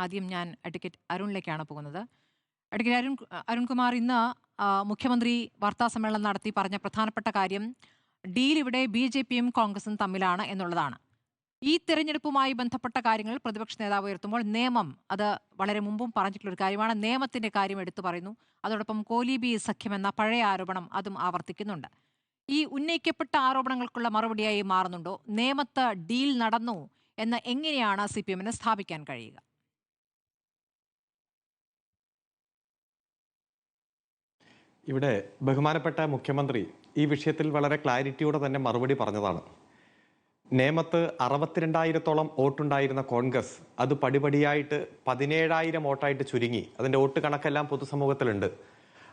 ആദ്യം ഞാൻ അഡ്വക്കേറ്റ് അരുണിലേക്കാണ് പോകുന്നത്. അഡ്വക്കേറ്റ് അരുൺകുമാർ, ഇന്ന് മുഖ്യമന്ത്രി വാർത്താസമ്മേളനം നടത്തി പറഞ്ഞ പ്രധാനപ്പെട്ട കാര്യം ഡീൽ ഇവിടെ ബി.ജെ.പിയും കോൺഗ്രസും തമ്മിലാണ് എന്നുള്ളതാണ്. ഈ തെരഞ്ഞെടുപ്പുമായി ബന്ധപ്പെട്ട കാര്യങ്ങൾ പ്രതിപക്ഷ നേതാവ് ഉയർത്തുമ്പോൾ നിയമം, അത് വളരെ മുമ്പും പറഞ്ഞിട്ടുള്ള ഒരു കാര്യമാണ്. നിയമത്തിന്റെ കാര്യം എടുത്തു പറയുന്നു. അതോടൊപ്പം കോലീബി സഖ്യമെന്ന പഴയ ആരോപണം അതും ആവർത്തിക്കുന്നുണ്ട്. ഈ ഉന്നയിക്കപ്പെട്ട ആരോപണങ്ങൾക്കുള്ള മറുപടിയായി മാറുന്നുണ്ടോ? നേമത്ത് ഡീൽ നടന്നു എന്ന് എങ്ങനെയാണ് CPM-ന് സ്ഥാപിക്കാൻ കഴിയുക? ഇവിടെ ബഹുമാനപ്പെട്ട മുഖ്യമന്ത്രി ഈ വിഷയത്തിൽ വളരെ ക്ലാരിറ്റിയോടെ തന്നെ മറുപടി പറഞ്ഞതാണ്. നേമത്ത് 62,000-ഓളം വോട്ടുണ്ടായിരുന്ന കോൺഗ്രസ് അത് പടിപടിയായിട്ട് 17,000 വോട്ടായിട്ട് ചുരുങ്ങി. അതിന്റെ വോട്ട് കണക്കെല്ലാം പൊതുസമൂഹത്തിലുണ്ട്.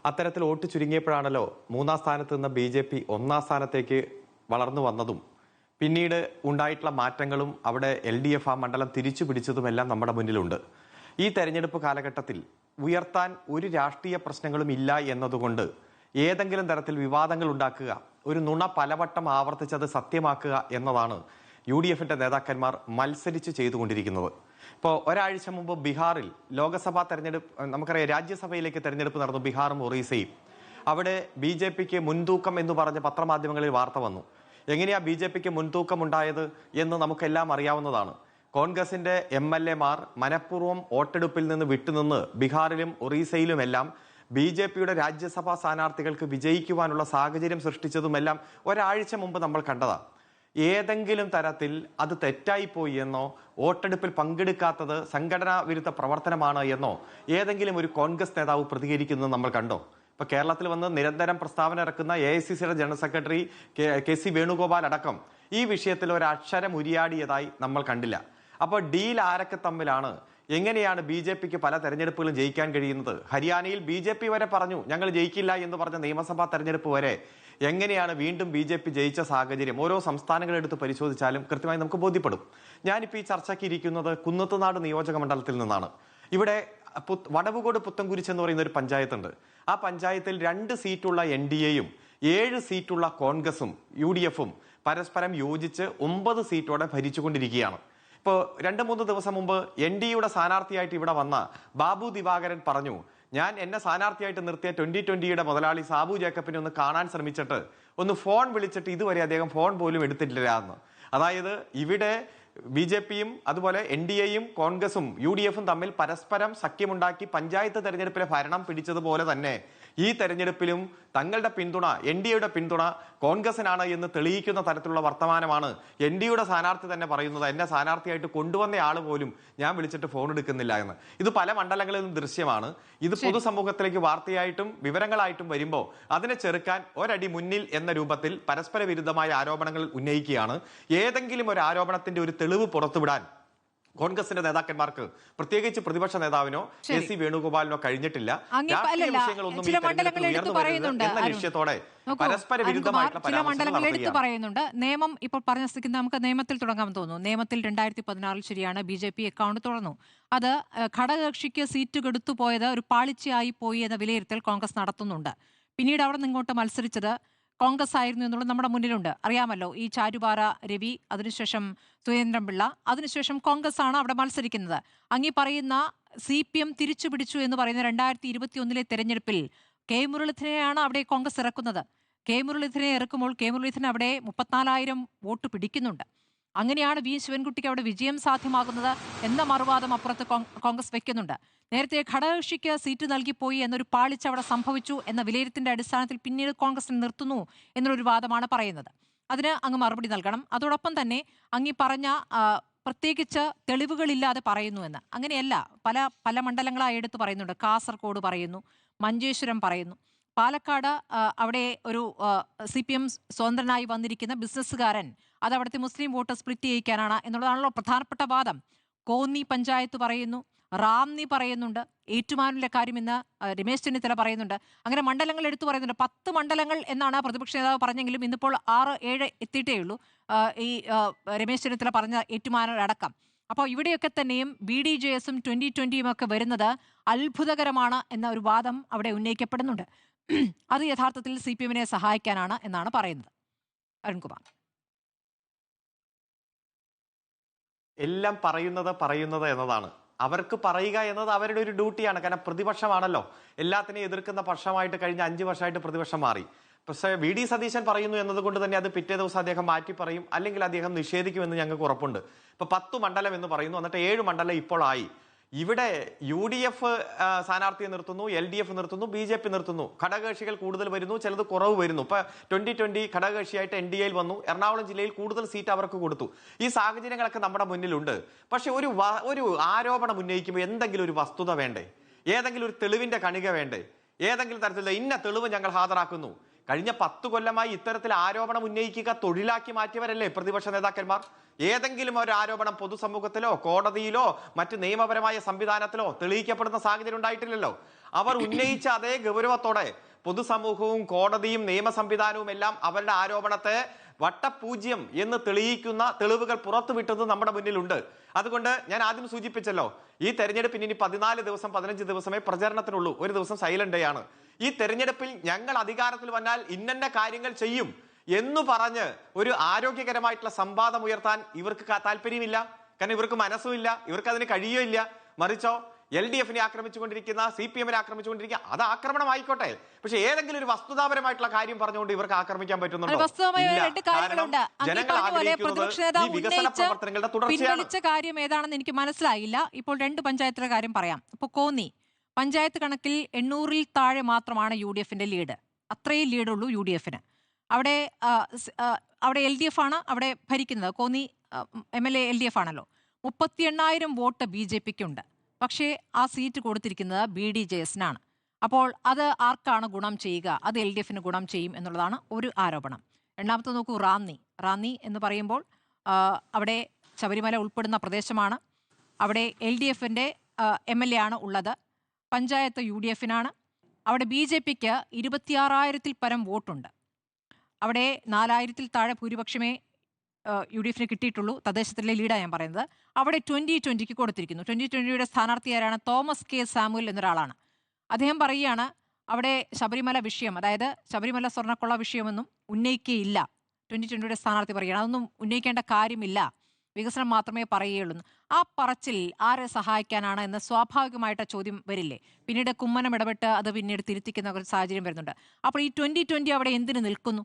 അത്തരത്തിൽ വോട്ട് ചുരുങ്ങിയപ്പോഴാണല്ലോ 3-ാം സ്ഥാനത്ത് നിന്ന് BJP 1-ാം സ്ഥാനത്തേക്ക് വളർന്നു വന്നതും പിന്നീട് ഉണ്ടായിട്ടുള്ള മാറ്റങ്ങളും അവിടെ LDF ആ മണ്ഡലം തിരിച്ചു പിടിച്ചതുമെല്ലാം നമ്മുടെ മുന്നിലുണ്ട്. ഈ തെരഞ്ഞെടുപ്പ് കാലഘട്ടത്തിൽ ഉയർത്താൻ ഒരു രാഷ്ട്രീയ പ്രശ്നങ്ങളും ഇല്ല എന്നതുകൊണ്ട് ഏതെങ്കിലും തരത്തിൽ വിവാദങ്ങൾ ഉണ്ടാക്കുക, ഒരു നുണ പലവട്ടം ആവർത്തിച്ചത് സത്യമാക്കുക എന്നതാണ് UDF-ന്റെ നേതാക്കന്മാർ മത്സരിച്ച് ചെയ്തുകൊണ്ടിരിക്കുന്നത്. ഇപ്പോൾ ഒരാഴ്ച മുമ്പ് ബീഹാറിൽ ലോക്സഭാ തെരഞ്ഞെടുപ്പ്, നമുക്കറിയാം രാജ്യസഭയിലേക്ക് തെരഞ്ഞെടുപ്പ് നടന്നു, ബീഹാറും ഒറീസയും. അവിടെ BJPക്ക് മുൻതൂക്കം എന്ന് പറഞ്ഞ് പത്രമാധ്യമങ്ങളിൽ വാർത്ത വന്നു. എങ്ങനെയാ BJPക്ക് മുൻതൂക്കം ഉണ്ടായത് എന്ന് നമുക്കെല്ലാം അറിയാവുന്നതാണ്. കോൺഗ്രസിന്റെ MLA-മാർ മനഃപൂർവ്വം വോട്ടെടുപ്പിൽ നിന്ന് വിട്ടുനിന്ന് ബീഹാറിലും ഒറീസയിലുമെല്ലാം BJPയുടെ രാജ്യസഭാ സ്ഥാനാർത്ഥികൾക്ക് വിജയിക്കുവാനുള്ള സാഹചര്യം സൃഷ്ടിച്ചതുമെല്ലാം ഒരാഴ്ച മുമ്പ് നമ്മൾ കണ്ടതാണ്. ഏതെങ്കിലും തരത്തിൽ അത് തെറ്റായിപ്പോയി എന്നോ വോട്ടെടുപ്പിൽ പങ്കെടുക്കാത്തത് സംഘടനാ വിരുദ്ധ പ്രവർത്തനമാണ് എന്നോ ഏതെങ്കിലും ഒരു കോൺഗ്രസ് നേതാവ് പ്രതികരിക്കുന്നത് നമ്മൾ കണ്ടോ? ഇപ്പൊ കേരളത്തിൽ വന്ന് നിരന്തരം പ്രസ്താവന ഇറക്കുന്ന AICCയുടെ ജനറൽ സെക്രട്ടറി KC വേണുഗോപാൽ അടക്കം ഈ വിഷയത്തിൽ ഒരു അക്ഷരം ഉരിയാടിയതായി നമ്മൾ കണ്ടില്ല. അപ്പോൾ ഡീൽ ആരൊക്കെ തമ്മിലാണ്? എങ്ങനെയാണ് BJPക്ക് പല തെരഞ്ഞെടുപ്പുകളും ജയിക്കാൻ കഴിയുന്നത്? ഹരിയാനയിൽ BJP വരെ പറഞ്ഞു ഞങ്ങൾ ജയിക്കില്ല എന്ന് പറഞ്ഞ നിയമസഭാ തെരഞ്ഞെടുപ്പ് വരെ എങ്ങനെയാണ് വീണ്ടും BJP ജയിച്ച സാഹചര്യം ഓരോ സംസ്ഥാനങ്ങളെടുത്ത് പരിശോധിച്ചാലും കൃത്യമായി നമുക്ക് ബോധ്യപ്പെടും. ഞാനിപ്പോൾ ഈ ചർച്ചയ്ക്ക് ഇരിക്കുന്നത് കുന്നത്തുനാട് നിയോജക മണ്ഡലത്തിൽ നിന്നാണ്. ഇവിടെ വടവുകോട് പുത്തൻകുരിശ് എന്ന് പറയുന്ന ഒരു പഞ്ചായത്തുണ്ട്. ആ പഞ്ചായത്തിൽ 2 സീറ്റുള്ള NDA-യും 7 സീറ്റുള്ള കോൺഗ്രസും UDF-ഉം പരസ്പരം യോജിച്ച് 9 സീറ്റോടെ ഭരിച്ചുകൊണ്ടിരിക്കുകയാണ്. ഇപ്പോൾ 2-3 ദിവസം മുമ്പ് NDA-യുടെ സ്ഥാനാർത്ഥിയായിട്ട് ഇവിടെ വന്ന ബാബു ദിവാകരൻ പറഞ്ഞു, ഞാൻ എന്നെ സ്ഥാനാർത്ഥിയായിട്ട് നിർത്തിയ 2020-യുടെ മുതലാളി സാബു ജേക്കബിനെ ഒന്ന് കാണാൻ ശ്രമിച്ചിട്ട് ഒന്ന് ഫോൺ വിളിച്ചിട്ട് ഇതുവരെ അദ്ദേഹം ഫോൺ പോലും എടുത്തിട്ടില്ല എന്ന്. അതായത് ഇവിടെ BJP-യും അതുപോലെ NDA-യും കോൺഗ്രസും UDF-ഉം തമ്മിൽ പരസ്പരം സഖ്യമുണ്ടാക്കി പഞ്ചായത്ത് തെരഞ്ഞെടുപ്പിലെ ഭരണം പിടിച്ചതുപോലെ തന്നെ ഈ തെരഞ്ഞെടുപ്പിലും തങ്ങളുടെ പിന്തുണ, NDA-യുടെ പിന്തുണ കോൺഗ്രസിനാണ് എന്ന് തെളിയിക്കുന്ന തരത്തിലുള്ള വർത്തമാനമാണ് NDA-യുടെ സ്ഥാനാർത്ഥി തന്നെ പറയുന്നത്. എന്നെ സ്ഥാനാർത്ഥിയായിട്ട് കൊണ്ടുവന്ന ആള് പോലും ഞാൻ വിളിച്ചിട്ട് ഫോൺ എടുക്കുന്നില്ല എന്ന്. ഇത് പല മണ്ഡലങ്ങളിലും ദൃശ്യമാണ്. ഇത് പൊതുസമൂഹത്തിലേക്ക് വാർത്തയായിട്ടും വിവരങ്ങളായിട്ടും വരുമ്പോൾ അതിനെ ചെറുക്കാൻ ഒരടി മുന്നിൽ എന്ന രൂപത്തിൽ പരസ്പര വിരുദ്ധമായ ആരോപണങ്ങൾ ഉന്നയിക്കുകയാണ്. ഏതെങ്കിലും ഒരു ആരോപണത്തിന്റെ ഒരു തെളിവ് പുറത്തുവിടാൻ കോൺഗ്രസിന്റെ നേതാക്കന്മാർക്ക്, പ്രത്യേകിച്ച് പ്രതിപക്ഷ നേതാവിനോ KC വേണുഗോപാലിനോ കഴിഞ്ഞിട്ടില്ല. രാഷ്ട്രീയ വിഷയങ്ങളൊന്നും ഈ തെരഞ്ഞെടുപ്പിൽ ഉയർന്നു വരുന്നത് എന്ന ലക്ഷ്യത്തോടെ പരസ്പര വിരുദ്ധമായിട്ടുള്ള ചില മണ്ഡലങ്ങൾ എടുത്തു പറയുന്നുണ്ട്. നിയമം ഇപ്പോൾ പറഞ്ഞ സ്ഥിതിക്ക് നമുക്ക് നിയമത്തിൽ തുടങ്ങാൻ തോന്നുന്നു. നിയമത്തിൽ 2016 ശരിയാണ് BJP അക്കൗണ്ട് തുറന്നു. അത് ഘടകകക്ഷിക്ക് സീറ്റ് കെടുത്തു പോയത് ഒരു പാളിച്ചയായി പോയി എന്ന വിലയിരുത്തൽ കോൺഗ്രസ് നടത്തുന്നുണ്ട്. പിന്നീട് അവിടെ നിന്നിങ്ങോട്ട് മത്സരിച്ചത് കോൺഗ്രസ് ആയിരുന്നു എന്നുള്ളത് നമ്മുടെ മുന്നിലുണ്ട്. അറിയാമല്ലോ, ഈ ചാരുപാറ രവി, അതിനുശേഷം സുരേന്ദ്രൻപിള്ള, അതിനുശേഷം കോൺഗ്രസ് ആണ് അവിടെ മത്സരിക്കുന്നത്. അങ്ങീ പറയുന്ന CPM തിരിച്ചു പിടിച്ചു എന്ന് പറയുന്ന 2021-ലെ തെരഞ്ഞെടുപ്പിൽ മുരളീധരനെയാണ് അവിടെ കോൺഗ്രസ് ഇറക്കുന്നത്. മുരളീധരനെ ഇറക്കുമ്പോൾ മുരളീധരൻ അവിടെ 34,000 വോട്ട് പിടിക്കുന്നുണ്ട്. അങ്ങനെയാണ് ശിവൻകുട്ടിക്ക് അവിടെ വിജയം സാധ്യമാകുന്നത് എന്ന മറുവാദം അപ്പുറത്ത് കോൺഗ്രസ് വെക്കുന്നുണ്ട്. നേരത്തെ ഘടകകക്ഷിക്ക് സീറ്റ് നൽകിപ്പോയി എന്നൊരു പാളിച്ച അവിടെ സംഭവിച്ചു എന്ന വിലയിരുത്തിന്റെ അടിസ്ഥാനത്തിൽ പിന്നീട് കോൺഗ്രസിനെ നിർത്തുന്നു എന്നൊരു വാദമാണ് പറയുന്നത്. അതിന് അങ്ങ് മറുപടി നൽകണം. അതോടൊപ്പം തന്നെ അങ്ങീ പറഞ്ഞ പ്രത്യേകിച്ച് തെളിവുകളില്ലാതെ പറയുന്നു എന്ന്. അങ്ങനെയല്ല, പല പല മണ്ഡലങ്ങളായി എടുത്ത് പറയുന്നുണ്ട്. കാസർഗോഡ് പറയുന്നു, മഞ്ചേശ്വരം പറയുന്നു, പാലക്കാട് അവിടെ ഒരു CPM സ്വതന്ത്രനായി വന്നിരിക്കുന്ന ബിസിനസ്സുകാരൻ അത് അവിടുത്തെ മുസ്ലിം വോട്ട് സ്പ്ലിറ്റ് ചെയ്യിക്കാനാണ് എന്നുള്ളതാണല്ലോ പ്രധാനപ്പെട്ട വാദം. കോന്നി പഞ്ചായത്ത് പറയുന്നു, റാംനി പറയുന്നുണ്ട്, ഏറ്റുമാനൂരിലെ കാര്യം ഇന്ന് രമേശ് ചെന്നിത്തല പറയുന്നുണ്ട്. അങ്ങനെ മണ്ഡലങ്ങൾ എടുത്തു പറയുന്നുണ്ട്. 10 മണ്ഡലങ്ങൾ എന്നാണ് പ്രതിപക്ഷ നേതാവ് പറഞ്ഞെങ്കിലും ഇന്നിപ്പോൾ 6-7 എത്തിയിട്ടേ ഉള്ളൂ. ഈ രമേശ് ചെന്നിത്തല പറഞ്ഞ ഏറ്റുമാനൂർ അടക്കം. അപ്പോൾ ഇവിടെയൊക്കെ തന്നെയും BDJS-ഉം 2020-യും ഒക്കെ വരുന്നത് അത്ഭുതകരമാണ് എന്ന ഒരു വാദം അവിടെ ഉന്നയിക്കപ്പെടുന്നുണ്ട്. അത് യഥാർത്ഥത്തിൽ CPM-നെ സഹായിക്കാനാണ് എന്നാണ് പറയുന്നത്. അരുൺകുമാർ, എല്ലാം പറയുന്നത് എന്നതാണ്. അവർക്ക് പറയുക എന്നത് അവരുടെ ഒരു ഡ്യൂട്ടിയാണ്. കാരണം പ്രതിപക്ഷമാണല്ലോ, എല്ലാത്തിനെയും എതിർക്കുന്ന പക്ഷമായിട്ട് കഴിഞ്ഞ 5 വർഷമായിട്ട് പ്രതിപക്ഷം മാറി. പക്ഷേ വി ഡി സതീശൻ പറയുന്നു എന്നതുകൊണ്ട് തന്നെ അത് പിറ്റേ ദിവസം അദ്ദേഹം മാറ്റി പറയും, അല്ലെങ്കിൽ അദ്ദേഹം നിഷേധിക്കുമെന്ന് ഞങ്ങൾക്ക് ഉറപ്പുണ്ട്. ഇപ്പൊ 10 മണ്ഡലം എന്ന് പറയുന്നു, എന്നിട്ട് 7 മണ്ഡലം ഇപ്പോൾ ആയി. ഇവിടെ UDF സ്ഥാനാർത്ഥിയെ നിർത്തുന്നു, LDF നിർത്തുന്നു, BJP നിർത്തുന്നു. ഘടകകക്ഷികൾ കൂടുതൽ വരുന്നു, ചിലത് കുറവ് വരുന്നു. ഇപ്പൊ 2020 ഘടകകക്ഷിയായിട്ട് NDAയിൽ വന്നു. എറണാകുളം ജില്ലയിൽ കൂടുതൽ സീറ്റ് അവർക്ക് കൊടുത്തു. ഈ സാഹചര്യങ്ങളൊക്കെ നമ്മുടെ മുന്നിലുണ്ട്. പക്ഷെ ഒരു ആരോപണം ഉന്നയിക്കുമ്പോൾ എന്തെങ്കിലും ഒരു വസ്തുത വേണ്ടേ? ഏതെങ്കിലും ഒരു തെളിവിന്റെ കണിക വേണ്ടേ? ഏതെങ്കിലും തരത്തിലുള്ള ഇന്ന തെളിവ് ഞങ്ങൾ ഹാജരാക്കുന്നു. കഴിഞ്ഞ 10 കൊല്ലമായി ഇത്തരത്തിൽ ആരോപണം ഉന്നയിക്കുക തൊഴിലാക്കി മാറ്റിയവരല്ലേ പ്രതിപക്ഷ നേതാക്കന്മാർ? ഏതെങ്കിലും ഒരു ആരോപണം പൊതുസമൂഹത്തിലോ കോടതിയിലോ മറ്റ് നിയമപരമായ സംവിധാനത്തിലോ തെളിയിക്കപ്പെടുന്ന സാഹചര്യം ഉണ്ടായിട്ടില്ലല്ലോ. അവർ ഉന്നയിച്ച അതേ ഗൗരവത്തോടെ പൊതുസമൂഹവും കോടതിയും നിയമ സംവിധാനവും എല്ലാം അവരുടെ ആരോപണത്തെ വട്ടപൂജ്യം എന്ന് തെളിയിക്കുന്ന തെളിവുകൾ പുറത്തുവിട്ടത് നമ്മുടെ മുന്നിലുണ്ട്. അതുകൊണ്ട് ഞാൻ ആദ്യം സൂചിപ്പിച്ചല്ലോ, ഈ തെരഞ്ഞെടുപ്പിന് ഇനി 14 ദിവസം 15 ദിവസമേ പ്രചരണത്തിനുള്ളൂ. ഒരു ദിവസം സൈലന്റ് ഡേ ആണ്. ഈ തെരഞ്ഞെടുപ്പിൽ ഞങ്ങൾ അധികാരത്തിൽ വന്നാൽ ഇന്ന കാര്യങ്ങൾ ചെയ്യും എന്ന് പറഞ്ഞ് ഒരു ആരോഗ്യകരമായിട്ടുള്ള സംവാദം ഉയർത്താൻ ഇവർക്ക് താല്പര്യമില്ല. കാരണം ഇവർക്ക് മനസ്സുമില്ല, ഇവർക്ക് അതിന് കഴിയുകയില്ല. മറിച്ചോ LDFനെ ആക്രമിച്ചുകൊണ്ടിരിക്കുന്ന, CPMനെ ആക്രമിച്ചുകൊണ്ടിരിക്കുക, അത് ആക്രമണമായിക്കോട്ടെ. പക്ഷെ ഏതെങ്കിലും ഒരു വസ്തുതാപരമായിട്ടുള്ള കാര്യം പറഞ്ഞുകൊണ്ട് ഇവർക്ക് ആക്രമിക്കാൻ പറ്റുന്നുണ്ടോ? ജനങ്ങൾ പിൻവലിച്ച കാര്യം ഏതാണെന്ന് എനിക്ക് മനസ്സിലായില്ല. ഇപ്പോൾ 2 പഞ്ചായത്തിലെ കാര്യം പറയാം. ഇപ്പൊ കോന്നി പഞ്ചായത്ത് കണക്കിൽ 800-ൽ താഴെ മാത്രമാണ് UDFന്റെ ലീഡ്. അത്രയും ലീഡുള്ളൂ UDFന്. അവിടെ LDF ആണ് അവിടെ ഭരിക്കുന്നത്. കോന്നി MLA LDF ആണല്ലോ. 38,000 വോട്ട് BJPക്കുണ്ട്. പക്ഷേ ആ സീറ്റ് കൊടുത്തിരിക്കുന്നത് BDJSനാണ്. അപ്പോൾ അത് ആർക്കാണ് ഗുണം ചെയ്യുക? അത് LDFന് ഗുണം ചെയ്യും എന്നുള്ളതാണ് ഒരു ആരോപണം. രണ്ടാമത്തെ നോക്കൂ, റാന്നി എന്ന് പറയുമ്പോൾ അവിടെ ശബരിമല ഉൾപ്പെടുന്ന പ്രദേശമാണ്. അവിടെ LDFന്റെ MLA ആണ് ഉള്ളത്. പഞ്ചായത്ത് UDFനാണ്. അവിടെ BJPക്ക് 26,000-ൽ പരം വോട്ടുണ്ട്. അവിടെ 4,000-ൽ താഴെ ഭൂരിപക്ഷമേ UDFന് കിട്ടിയിട്ടുള്ളൂ. തദ്ദേശത്തിലെ ലീഡാണ് ഞാൻ പറയുന്നത്. അവിടെ 2020 കൊടുത്തിരിക്കുന്നു. 2020 സ്ഥാനാർത്ഥിയാരാണ്? തോമസ് K സാമുവൽ എന്നൊരാളാണ്. അദ്ദേഹം പറയുകയാണ് അവിടെ ശബരിമല വിഷയം, അതായത് ശബരിമല സ്വർണ്ണക്കൊള്ള വിഷയമൊന്നും ഉന്നയിക്കുകയില്ല. 2020 സ്ഥാനാർത്ഥി പറയുകയാണ് അതൊന്നും ഉന്നയിക്കേണ്ട കാര്യമില്ല, വികസനം മാത്രമേ പറയുകയുള്ളൂ. ആ പറച്ചിൽ ആരെ സഹായിക്കാനാണ് എന്ന് സ്വാഭാവികമായിട്ട് ചോദ്യം വരില്ലേ? പിന്നീട് കുമ്മനം ഇടപെട്ട് അത് പിന്നീട് തിരുത്തിക്കുന്ന ഒരു സാഹചര്യം വരുന്നുണ്ട്. അപ്പോൾ ഈ 2020 അവിടെ എന്തിനു നിൽക്കുന്നു?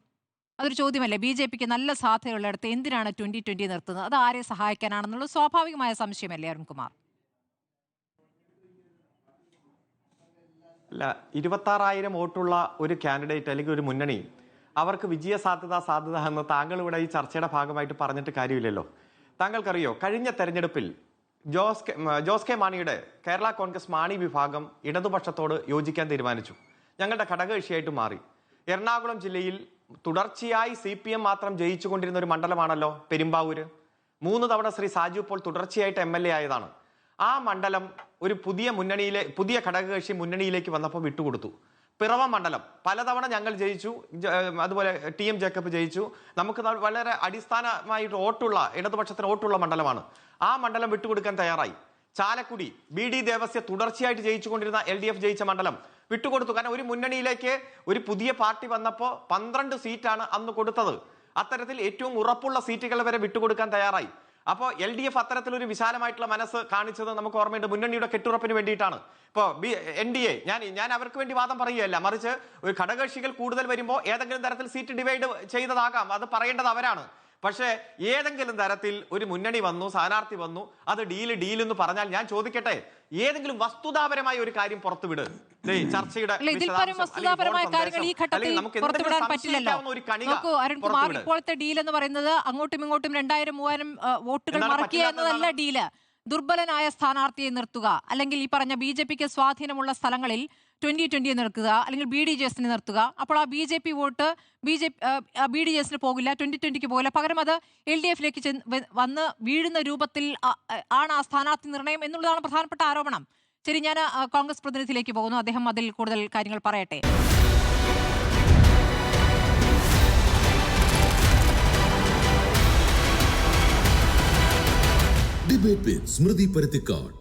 അതൊരു ചോദ്യമല്ലേ? BJPക്ക് നല്ല സാധ്യതയുള്ളിടത്ത് എന്തിനാണ് 2020 നിർത്തുന്നത്? അത് ആരെ സഹായിക്കാനാണെന്നുള്ള സ്വാഭാവികമായ സംശയമല്ലേ അരുൺകുമാർ? അല്ല, 26,000 വോട്ടുള്ള ഒരു കാൻഡിഡേറ്റ് അല്ലെങ്കിൽ ഒരു മുന്നണി, അവർക്ക് വിജയ സാധ്യത എന്ന് താങ്കൾ ഇവിടെ ഈ ചർച്ചയുടെ ഭാഗമായിട്ട് പറഞ്ഞിട്ട് കാര്യമില്ലല്ലോ. താങ്കൾക്കറിയോ, കഴിഞ്ഞ തെരഞ്ഞെടുപ്പിൽ ജോസ് കെ മാണിയുടെ കേരള കോൺഗ്രസ് മാണി വിഭാഗം ഇടതുപക്ഷത്തോട് യോജിക്കാൻ തീരുമാനിച്ചു. ഞങ്ങളുടെ ഘടകകക്ഷിയായിട്ട് മാറി. എറണാകുളം ജില്ലയിൽ തുടർച്ചയായി CPM മാത്രം ജയിച്ചുകൊണ്ടിരുന്ന ഒരു മണ്ഡലമാണല്ലോ പെരുമ്പാവൂര്. 3 തവണ ശ്രീ സാജു പോൾ തുടർച്ചയായിട്ട് MLA ആയതാണ്. ആ മണ്ഡലം ഒരു പുതിയ ഘടകകക്ഷി മുന്നണിയിലേക്ക് വന്നപ്പോൾ വിട്ടുകൊടുത്തു. പിറവം മണ്ഡലം പലതവണ ഞങ്ങൾ ജയിച്ചു, അതുപോലെ TM ജേക്കബ് ജയിച്ചു. നമുക്ക് വളരെ അടിസ്ഥാനമായിട്ട് വോട്ടുള്ള, ഇടതുപക്ഷത്തിന് വോട്ടുള്ള മണ്ഡലമാണ്. ആ മണ്ഡലം വിട്ടുകൊടുക്കാൻ തയ്യാറായി. ചാലക്കുടി BD ദേവസ്യ തുടർച്ചയായിട്ട് ജയിച്ചുകൊണ്ടിരുന്ന LDF ജയിച്ച മണ്ഡലം വിട്ടുകൊടുത്തു. കാരണം ഒരു മുന്നണിയിലേക്ക് ഒരു പുതിയ പാർട്ടി വന്നപ്പോൾ 12 സീറ്റാണ് അന്ന് കൊടുത്തത്. അത്തരത്തിൽ ഏറ്റവും ഉറപ്പുള്ള സീറ്റുകൾ വരെ വിട്ടുകൊടുക്കാൻ തയ്യാറായി. അപ്പോൾ LDF അത്തരത്തിലൊരു വിശാലമായിട്ടുള്ള മനസ്സ് കാണിച്ചത് നമുക്ക് ഓർമ്മയുണ്ട്. മുന്നണിയുടെ കെട്ടുറപ്പിന് വേണ്ടിയിട്ടാണ്. ഇപ്പോൾ NDA ഞാൻ അവർക്ക് വേണ്ടി വാദം പറയുകയല്ല, മറിച്ച് ഒരു ഘടകകക്ഷികൾ കൂടുതൽ വരുമ്പോൾ ഏതെങ്കിലും തരത്തിൽ സീറ്റ് ഡിവൈഡ് ചെയ്തതാകാം, അത് പറയേണ്ടത് അവരാണ്. പക്ഷേ ഏതെങ്കിലും തരത്തിൽ ഒരു മുന്നണി വന്നു, സ്ഥാനാർത്ഥി വന്നു, അത് ഡീൽ എന്ന് പറഞ്ഞാൽ ഞാൻ ചോദിക്കട്ടെ, ഏതെങ്കിലും വസ്തുതാപരമായ ഒരു കാര്യം പുറത്തുവിട്. ചർച്ചയുടെ ഇപ്പോഴത്തെ ഡീൽ എന്ന് പറയുന്നത് അങ്ങോട്ടും ഇങ്ങോട്ടും 2,000-3,000 വോട്ടുകൾ മറിക്കുക എന്നതല്ല ഡീല്. ദുർബലനായ സ്ഥാനാർത്ഥിയെ നിർത്തുക, അല്ലെങ്കിൽ ഈ പറഞ്ഞ BJPക്ക് സ്വാധീനമുള്ള സ്ഥലങ്ങളിൽ 2020 നിർത്തുക, അല്ലെങ്കിൽ BDJSനെ നിർത്തുക. അപ്പോൾ ആ BJP വോട്ട് BDJSന് പോകില്ല, 2020ക്ക് പോകില്ല. പകരം അത് LDFലേക്ക് വന്ന് വീഴുന്ന രൂപത്തിൽ ആണ് ആ സ്ഥാനാർത്ഥി നിർണയം എന്നുള്ളതാണ് പ്രധാനപ്പെട്ട ആരോപണം. ശരി, ഞാൻ കോൺഗ്രസ് പ്രതിനിധിയിലേക്ക് പോകുന്നു. അദ്ദേഹം അതിൽ കൂടുതൽ കാര്യങ്ങൾ പറയട്ടെ. ഡിബേറ്റ് വിത്ത് സ്മൃതി പരുത്തിക്കാട്.